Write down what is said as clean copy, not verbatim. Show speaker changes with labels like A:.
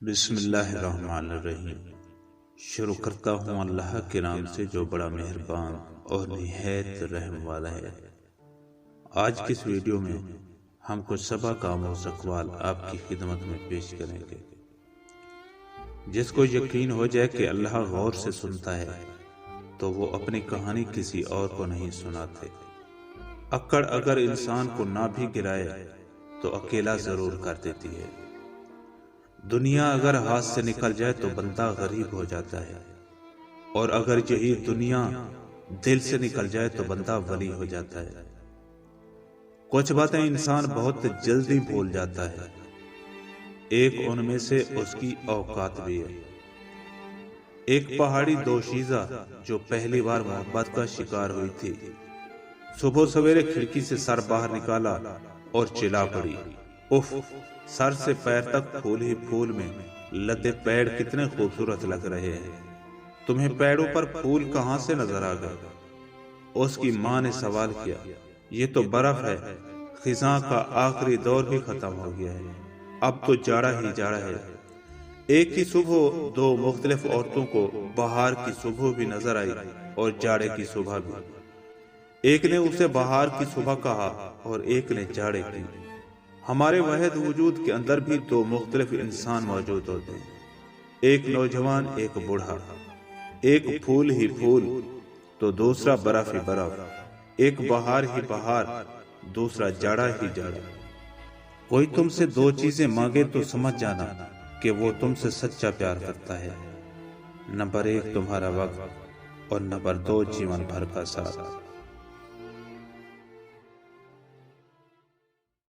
A: بسم اللہ الرحمن الرحیم۔ شروع کرتا ہوں اللہ کے نام سے جو بڑا مہربان اور نہایت رحم والا ہے۔ آج کی اس ویڈیو میں ہم کچھ سبق آموز اقوال آپ کی خدمت میں پیش کریں گے، جس کو یقین ہو جائے کہ اللہ غور سے سنتا ہے تو وہ اپنی کہانی کسی اور کو نہیں سناتے۔ اکڑ اگر انسان کو نہ بھی گرائے تو اکیلا ضرور کر دیتی ہے۔ دنیا اگر ہاتھ سے نکل جائے تو بندہ غریب ہو جاتا ہے، اور اگر یہی دنیا دل سے نکل جائے تو بندہ ولی ہو جاتا ہے۔ کچھ باتیں انسان بہت جلدی بھول جاتا ہے، ایک ان میں سے اس کی اوقات بھی ہے۔ ایک پہاڑی دوشیزہ جو پہلی بار محبت کا شکار ہوئی تھی، صبح سویرے کھڑکی سے سر باہر نکالا اور چلا پڑی، اف، سر سے پیر تک پھول ہی پھول میں لدے پیڑ کتنے خوبصورت لگ رہے ہیں، تمہیں پیڑوں پر پھول کہاں سے نظر آ گئے؟ اس کی ماں نے سوال کیا، یہ تو برف ہے، خزاں کا آخری دور بھی ختم ہو گیا ہے، اب تو جاڑا ہی جاڑا ہے۔ ایک ہی صبح دو مختلف عورتوں کو بہار کی صبح بھی نظر آئی اور جاڑے کی صبح بھی۔ ایک نے اسے بہار کی صبح کہا اور ایک نے جاڑے کی۔ ہمارے واحد وجود کے اندر بھی دو مختلف انسان موجود ہوتے ہیں، ایک نوجوان ایک بوڑھا، ایک پھول ہی پھول تو دوسرا برف ہی برف، ایک بہار ہی بہار دوسرا جاڑا ہی جاڑا۔ کوئی تم سے دو چیزیں مانگے تو سمجھ جانا کہ وہ تم سے سچا پیار کرتا ہے، نمبر 1 تمہارا وقت اور نمبر 2 جیون بھر کا ساتھ۔